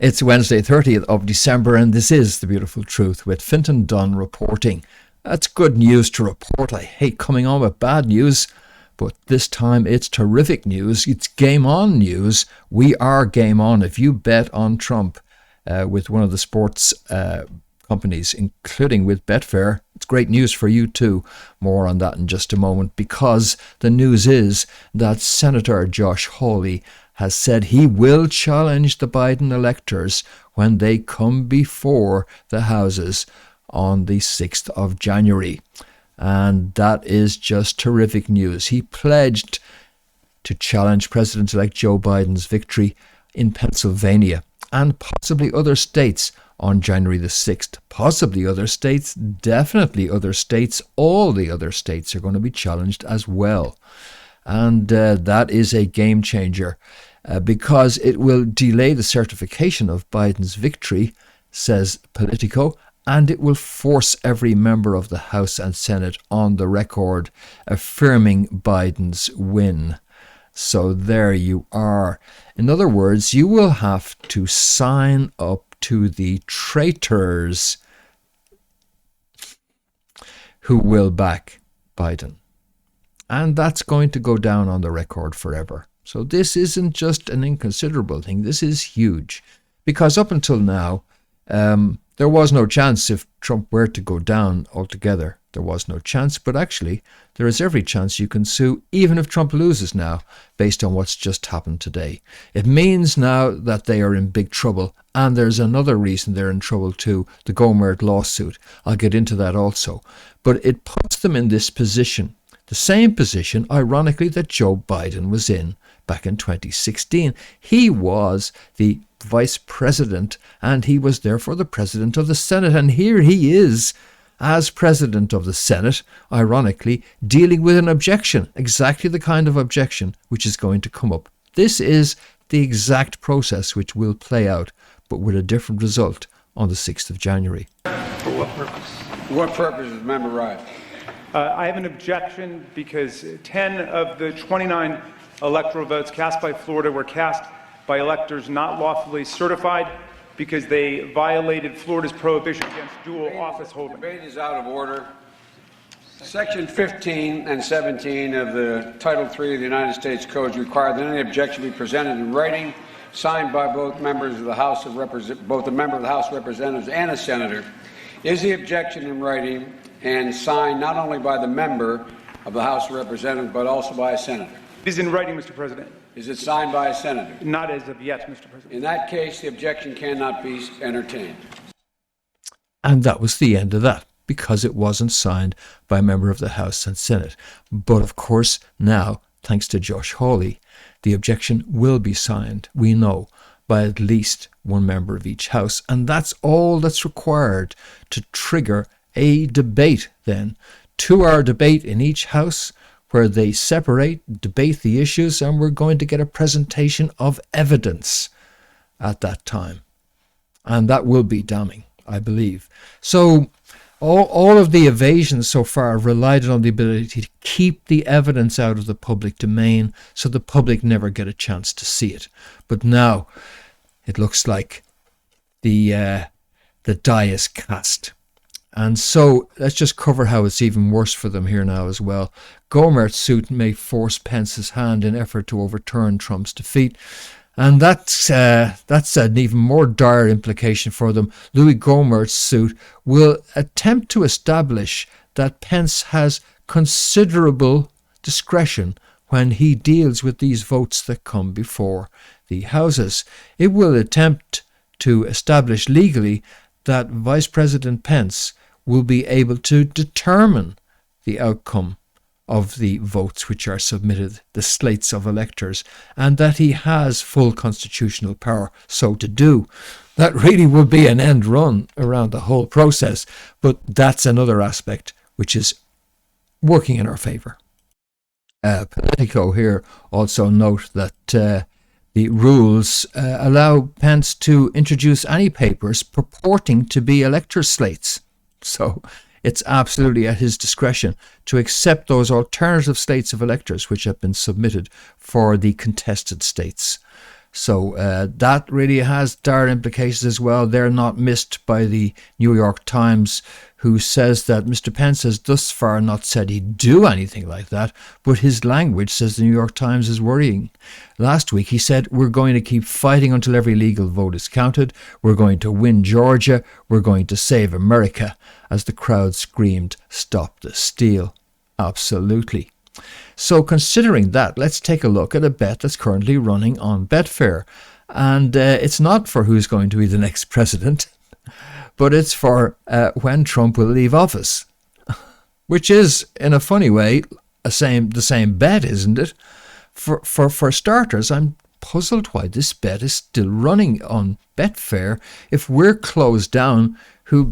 It's Wednesday, 30th of December, and this is The Beautiful Truth with Fintan Dunne reporting. That's good news to report. I hate coming on with bad news, but this time it's terrific news. It's game on news. We are game on. If you bet on Trump with one of the sports companies, including with Betfair, it's great news for you too. More on that in just a moment, because the news is that Senator Josh Hawley has said he will challenge the Biden electors when they come before the Houses on the 6th of January. And that is just terrific news. He pledged to challenge President-elect Joe Biden's victory in Pennsylvania and possibly other states on January the 6th. Possibly other states, definitely other states. All the other states are going to be challenged as well. And that is a game changer because it will delay the certification of Biden's victory, says Politico, and it will force every member of the House and Senate on the record affirming Biden's win. So there you are. In other words, you will have to sign up to the traitors who will back Biden. And that's going to go down on the record forever. So this isn't just an inconsiderable thing. This is huge. Because up until now, there was no chance if Trump were to go down altogether. There was no chance. But actually, there is every chance you can sue, even if Trump loses now, based on what's just happened today. It means now that they are in big trouble. And there's another reason they're in trouble too, the Gohmert lawsuit. I'll get into that also. But it puts them in this position. The same position, ironically, that Joe Biden was in back in 2016. He was the vice president, and he was therefore the president of the Senate. And here he is, as president of the Senate, ironically, dealing with an objection, exactly the kind of objection which is going to come up. This is the exact process which will play out, but with a different result on the 6th of January. For what purpose? What purpose is Member Wright? I have an objection because 10 of the 29 electoral votes cast by Florida were cast by electors not lawfully certified because they violated Florida's prohibition against dual office holding. Debate is out of order. Section 15 and 17 of the Title III of the United States Codes require that any objection be presented in writing, signed by both members of the House of both a member of the House of Representatives and a senator. Is the objection in writing and signed not only by the member of the House of Representatives, but also by a senator? It is in writing, Mr. President. Is it signed by a senator? Not as of yet, Mr. President. In that case, the objection cannot be entertained. And that was the end of that, because it wasn't signed by a member of the House and Senate. But of course, now, thanks to Josh Hawley, the objection will be signed, we know, by at least one member of each House. And that's all that's required to trigger a debate then. 2-hour debate in each House where they separate, debate the issues, and we're going to get a presentation of evidence at that time. And that will be damning, I believe. So all of the evasions so far relied on the ability to keep the evidence out of the public domain so the public never get a chance to see it. But now it looks like the die is cast. And so let's just cover how it's even worse for them here now as well. Gohmert's suit may force Pence's hand in effort to overturn Trump's defeat. And that's an even more dire implication for them. Louis Gohmert's suit will attempt to establish that Pence has considerable discretion when he deals with these votes that come before the Houses. It will attempt to establish legally that Vice President Pence will be able to determine the outcome of the votes which are submitted, the slates of electors, and that he has full constitutional power so to do. That really would be an end run around the whole process, but that's another aspect which is working in our favour. Politico here also note that the rules allow Pence to introduce any papers purporting to be elector slates. So it's absolutely at his discretion to accept those alternative slates of electors which have been submitted for the contested states. So that really has dire implications as well. They're not missed by the New York Times, who says that Mr. Pence has thus far not said he'd do anything like that, but his language, says the New York Times, is worrying. Last week he said, we're going to keep fighting until every legal vote is counted. We're going to win Georgia. We're going to save America, as the crowd screamed, stop the steal. Absolutely. So considering that, let's take a look at a bet that's currently running on Betfair. And it's not for who's going to be the next president, but it's for when Trump will leave office, which is, in a funny way, the same bet, isn't it? For starters, I'm puzzled why this bet is still running on Betfair if we're closed down who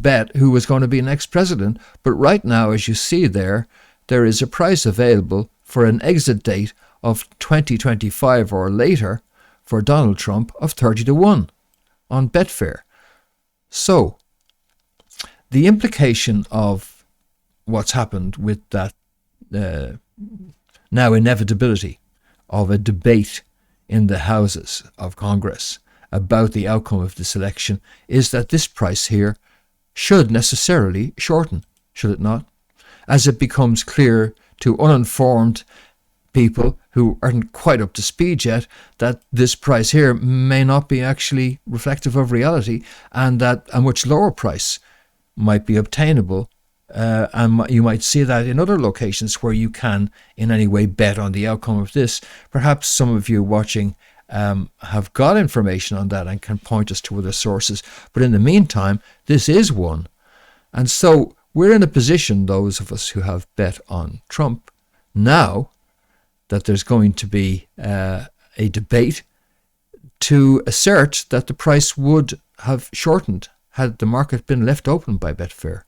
was going to be next president. But right now, as you see there is a price available for an exit date of 2025 or later for Donald Trump of 30-1 on Betfair. So, the implication of what's happened with that now inevitability of a debate in the Houses of Congress about the outcome of this election is that this price here should necessarily shorten, should it not? As it becomes clear to uninformed people who aren't quite up to speed yet that this price here may not be actually reflective of reality, and that a much lower price might be obtainable. And you might see that in other locations where you can in any way bet on the outcome of this. Perhaps some of you watching have got information on that and can point us to other sources. But in the meantime, this is one. And so we're in a position, those of us who have bet on Trump, now that there's going to be a debate to assert that the price would have shortened had the market been left open by Betfair,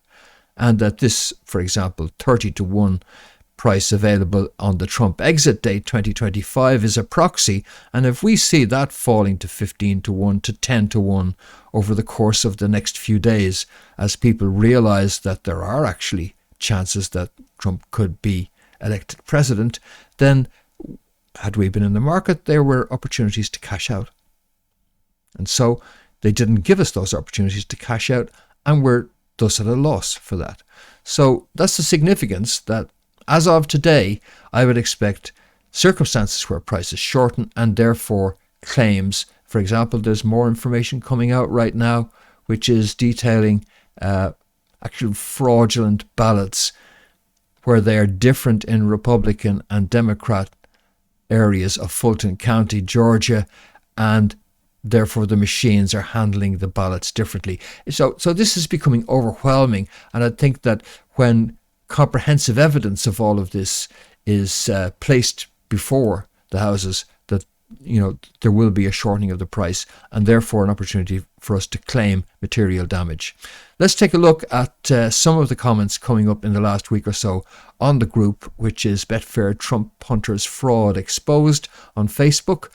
and that this, for example, 30-1 price available on the Trump exit date 2025 is a proxy, and if we see that falling to 15-1 to 10-1 over the course of the next few days, as people realize that there are actually chances that Trump could be elected president, then had we been in the market, there were opportunities to cash out. And so they didn't give us those opportunities to cash out, and we're thus at a loss for that. So that's the significance that as of today, I would expect circumstances where prices shorten and therefore claims. For example, there's more information coming out right now, which is detailing actual fraudulent ballots where they are different in Republican and Democrat areas of Fulton County, Georgia, and therefore the machines are handling the ballots differently. So this is becoming overwhelming, and I think that when comprehensive evidence of all of this is placed before the Houses, that there will be a shortening of the price and therefore an opportunity for us to claim material damage. Let's take a look at some of the comments coming up in the last week or so on the group, which is Betfair Trump Hunters Fraud Exposed on Facebook,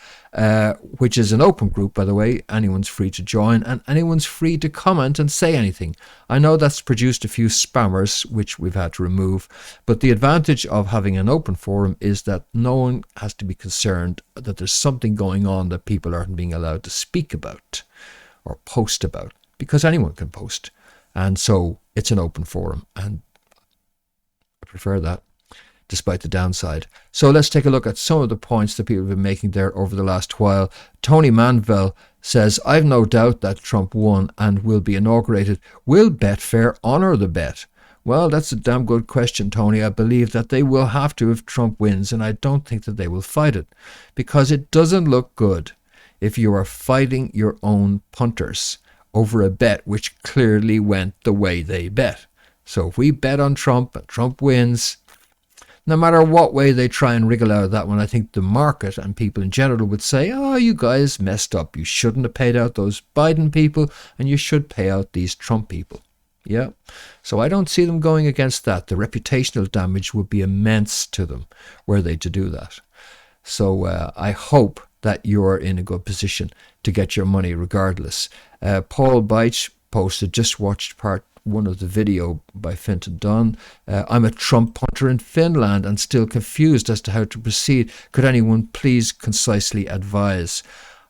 which is an open group, by the way. Anyone's free to join and anyone's free to comment and say anything. I know that's produced a few spammers, which we've had to remove, but the advantage of having an open forum is that no one has to be concerned that there's something going on that people aren't being allowed to speak about or post about, because anyone can post. And so it's an open forum, and I prefer that, despite the downside. So let's take a look at some of the points that people have been making there over the last while. Tony Manville says, I've no doubt that Trump won and will be inaugurated. Will Betfair honour the bet? Well, that's a damn good question, Tony. I believe that they will have to if Trump wins, and I don't think that they will fight it, because it doesn't look good if you are fighting your own punters over a bet which clearly went the way they bet. So if we bet on Trump and Trump wins, no matter what way they try and wriggle out of that one, I think the market and people in general would say, oh, you guys messed up. You shouldn't have paid out those Biden people, and you should pay out these Trump people. Yeah. So I don't see them going against that. The reputational damage would be immense to them were they to do that. So I hope that you're in a good position to get your money regardless. Paul Beich posted, just watched part one of the video by Fintan Dunne. I'm a Trump punter in Finland and still confused as to how to proceed. Could anyone please concisely advise?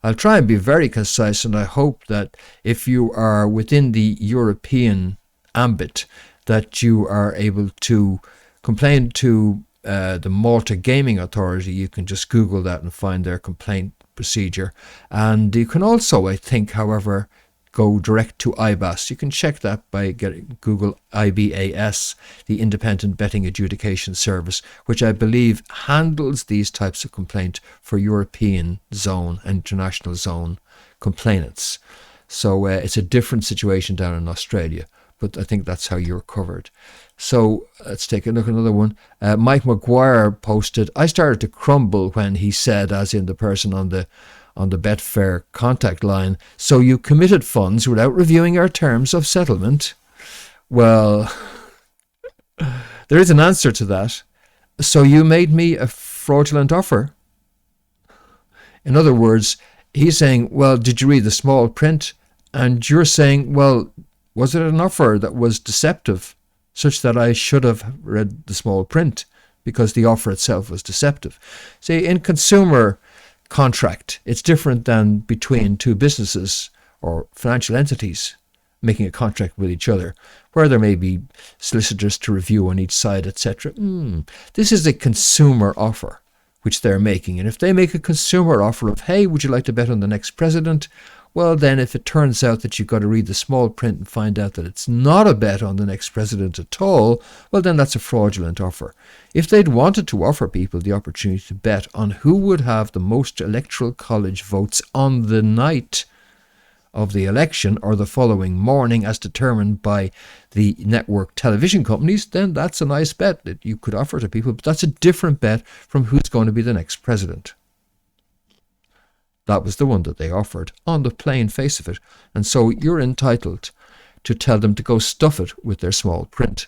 I'll try and be very concise, and I hope that if you are within the European ambit, that you are able to complain to the Malta Gaming Authority. You can just Google that and find their complaint procedure. And you can also, I think, however, go direct to IBAS. You can check that by Google IBAS, the Independent Betting Adjudication Service, which I believe handles these types of complaint for European zone and international zone complainants. So it's a different situation down in Australia, but I think that's how you're covered. So let's take a look at another one. Mike McGuire posted, I started to crumble when he said, as in the person on the Betfair contact line, so you committed funds without reviewing our terms of settlement. Well, there is an answer to that. So you made me a fraudulent offer. In other words, he's saying, well, did you read the small print? And you're saying, well, was it an offer that was deceptive, such that I should have read the small print because the offer itself was deceptive? See, in consumer contract, it's different than between two businesses or financial entities making a contract with each other, where there may be solicitors to review on each side, etc. This is a consumer offer which they're making. And if they make a consumer offer of, hey, would you like to bet on the next president? Well, then if it turns out that you've got to read the small print and find out that it's not a bet on the next president at all, well, then that's a fraudulent offer. If they'd wanted to offer people the opportunity to bet on who would have the most electoral college votes on the night of the election or the following morning as determined by the network television companies, then that's a nice bet that you could offer to people. But that's a different bet from who's going to be the next president. That was the one that they offered on the plain face of it. And so you're entitled to tell them to go stuff it with their small print.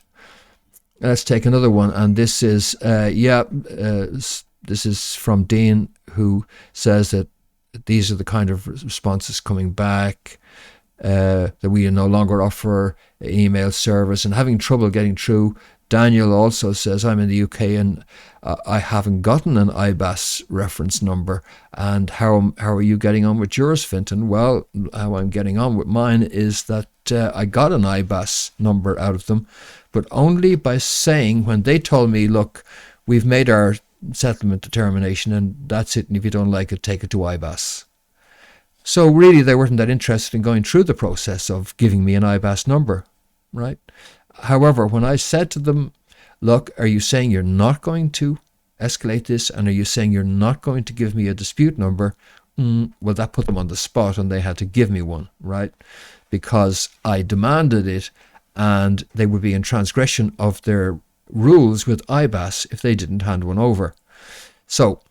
Let's take another one. And this is, this is from Dean, who says that these are the kind of responses coming back, that we no longer offer email service and having trouble getting through. Daniel also says, I'm in the UK and I haven't gotten an IBAS reference number. And how are you getting on with yours, Fintan? Well, how I'm getting on with mine is that I got an IBAS number out of them, but only by saying, when they told me, look, we've made our settlement determination and that's it, and if you don't like it, take it to IBAS. So really they weren't that interested in going through the process of giving me an IBAS number, right? However, when I said to them, look, are you saying you're not going to escalate this, and are you saying you're not going to give me a dispute number? Well, that put them on the spot and they had to give me one, right? Because I demanded it and they would be in transgression of their rules with IBAS if they didn't hand one over. So,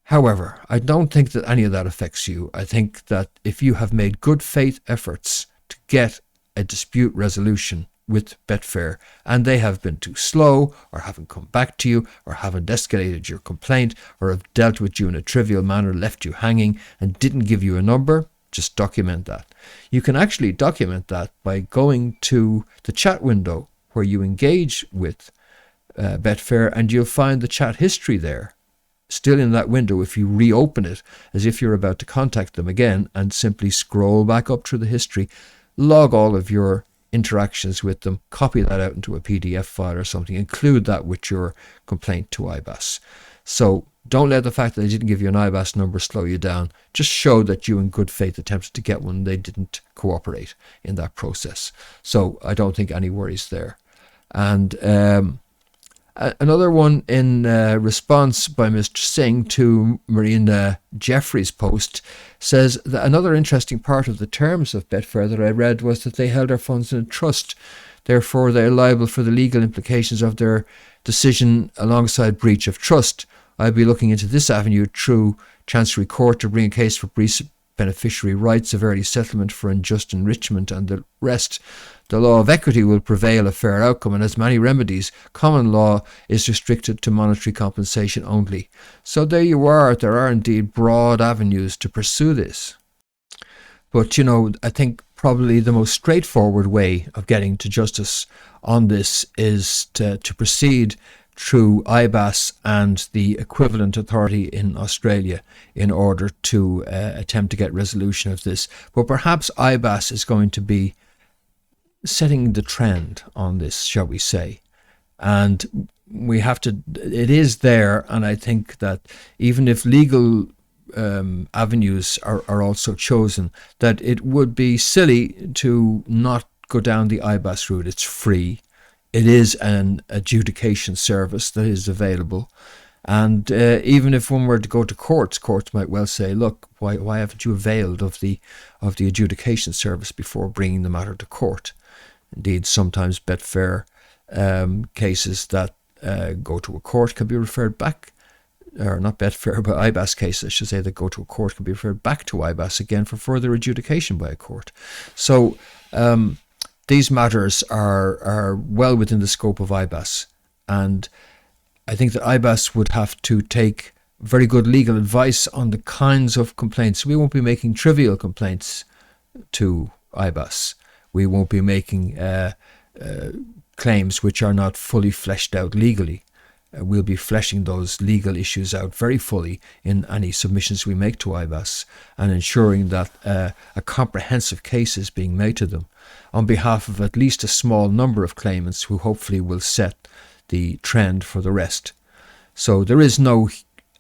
however, I don't think that any of that affects you. I think that if you have made good faith efforts to get a dispute resolution with Betfair and they have been too slow or haven't come back to you or haven't escalated your complaint or have dealt with you in a trivial manner, left you hanging and didn't give you a number, just document that. You can actually document that by going to the chat window where you engage with Betfair, and you'll find the chat history there, still in that window if you reopen it as if you're about to contact them again, and simply scroll back up through the history, log all of your interactions with them, copy that out into a PDF file or something, include that with your complaint to IBAS. So don't let the fact that they didn't give you an IBAS number slow you down. Just show that you in good faith attempted to get one. They didn't cooperate in that process. So I don't think any worries there. And another one in response by Mr. Singh to Marina Jeffrey's post says that another interesting part of the terms of Betfair that I read was that they held our funds in a trust. Therefore, they are liable for the legal implications of their decision alongside breach of trust. I'll be looking into this avenue through Chancery Court to bring a case for breach of beneficiary rights of early settlement for unjust enrichment and the rest. The law of equity will prevail a fair outcome and has many remedies. Common law is restricted to monetary compensation only. So there you are. There are indeed broad avenues to pursue this. But, I think probably the most straightforward way of getting to justice on this is to proceed through IBAS and the equivalent authority in Australia in order to attempt to get resolution of this. But perhaps IBAS is going to be setting the trend on this, shall we say. And we have to, it is there, and I think that even if legal avenues are also chosen, that it would be silly to not go down the IBAS route. It's free. It is an adjudication service that is available. And even if one were to go to courts might well say, look, why haven't you availed of the adjudication service before bringing the matter to court? Indeed, sometimes Betfair cases that go to a court can be referred back, or not Betfair, but IBAS cases, I should say, that go to a court can be referred back to IBAS again for further adjudication by a court. So these matters are well within the scope of IBAS, and I think that IBAS would have to take very good legal advice on the kinds of complaints. We won't be making trivial complaints to IBAS. We won't be making claims which are not fully fleshed out legally. We'll be fleshing those legal issues out very fully in any submissions we make to IBAS, and ensuring that a comprehensive case is being made to them on behalf of at least a small number of claimants who hopefully will set the trend for the rest. So there is no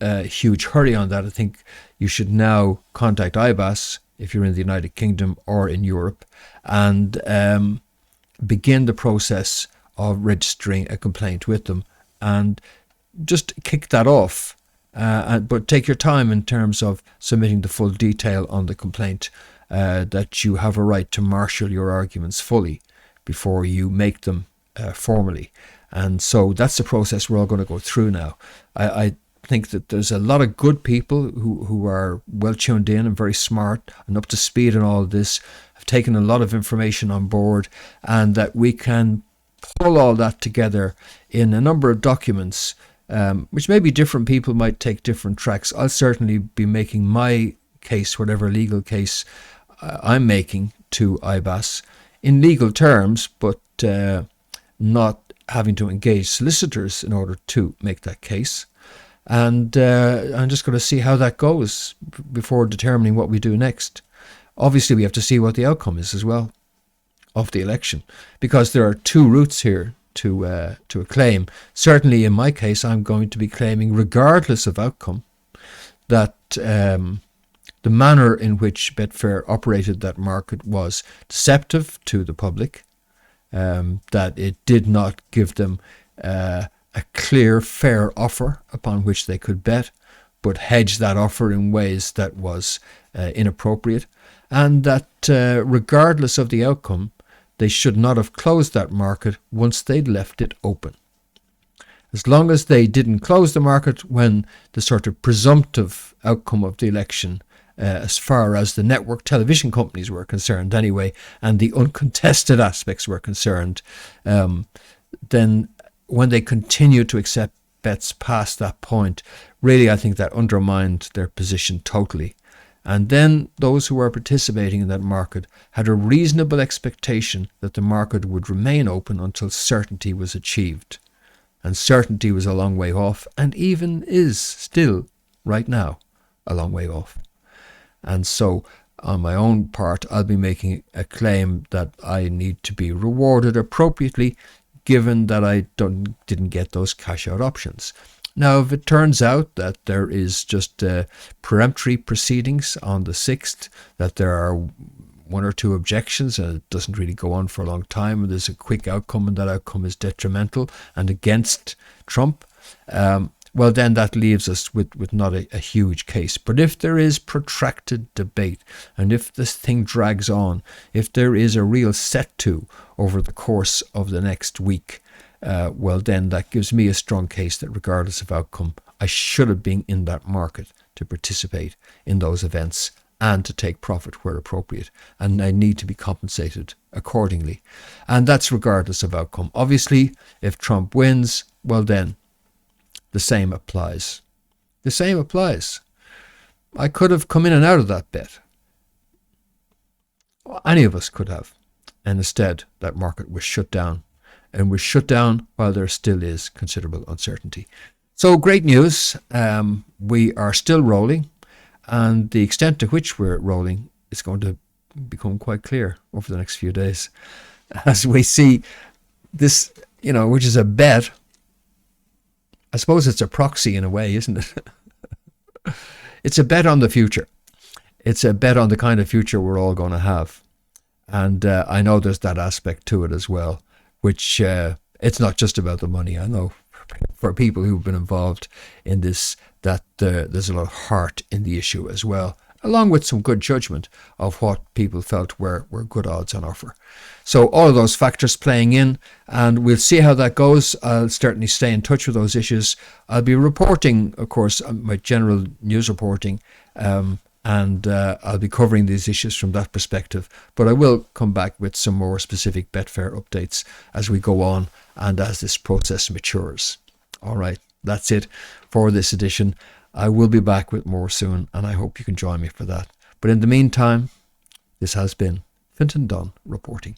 huge hurry on that. I think you should now contact IBAS if you're in the United Kingdom or in Europe, and begin the process of registering a complaint with them, and just kick that off. But take your time in terms of submitting the full detail on the complaint, that you have a right to marshal your arguments fully before you make them formally. And so that's the process we're all going to go through now. I think that there's a lot of good people who are well tuned in and very smart and up to speed in all of this, have taken a lot of information on board, and that we can pull all that together in a number of documents, which maybe different people might take different tracks. I'll certainly be making my case, whatever legal case I'm making to IBAS, in legal terms, but not having to engage solicitors in order to make that case. And I'm just going to see how that goes before determining what we do next. Obviously, we have to see what the outcome is as well of the election, because there are two routes here to a claim. Certainly, in my case, I'm going to be claiming, regardless of outcome, that the manner in which Betfair operated that market was deceptive to the public, that it did not give them a clear, fair offer upon which they could bet, but hedged that offer in ways that was inappropriate, and that regardless of the outcome, they should not have closed that market once they'd left it open. As long as they didn't close the market when the sort of presumptive outcome of the election, as far as the network television companies were concerned anyway, and the uncontested aspects were concerned, then when they continued to accept bets past that point, really I think that undermined their position totally. And then those who were participating in that market had a reasonable expectation that the market would remain open until certainty was achieved. And certainty was a long way off, and even is still, right now, a long way off. And so, on my own part, I'll be making a claim that I need to be rewarded appropriately, given that I didn't get those cash-out options. Now, if it turns out that there is just peremptory proceedings on the 6th, that there are one or two objections and it doesn't really go on for a long time, and there's a quick outcome and that outcome is detrimental and against Trump, well, then that leaves us with not a huge case. But if there is protracted debate, and if this thing drags on, if there is a real set-to over the course of the next week, well, then that gives me a strong case that regardless of outcome, I should have been in that market to participate in those events and to take profit where appropriate. And I need to be compensated accordingly. And that's regardless of outcome. Obviously, if Trump wins, well then, the same applies. The same applies. I could have come in and out of that bet. Any of us could have. And instead, that market was shut down and was shut down while there still is considerable uncertainty. So great news. We are still rolling, and the extent to which we're rolling is going to become quite clear over the next few days as we see this, which is a bet. I suppose it's a proxy in a way, isn't it? It's a bet on the future. It's a bet on the kind of future we're all going to have. And I know there's that aspect to it as well, which it's not just about the money. I know for people who've been involved in this, that there's a lot of heart in the issue as well, along with some good judgment of what people felt were good odds on offer. So all of those factors playing in, and we'll see how that goes. I'll certainly stay in touch with those issues. I'll be reporting, of course, my general news reporting, and I'll be covering these issues from that perspective. But I will come back with some more specific Betfair updates as we go on and as this process matures. All right, that's it for this edition. I will be back with more soon, and I hope you can join me for that. But in the meantime, this has been Fintan Dunne reporting.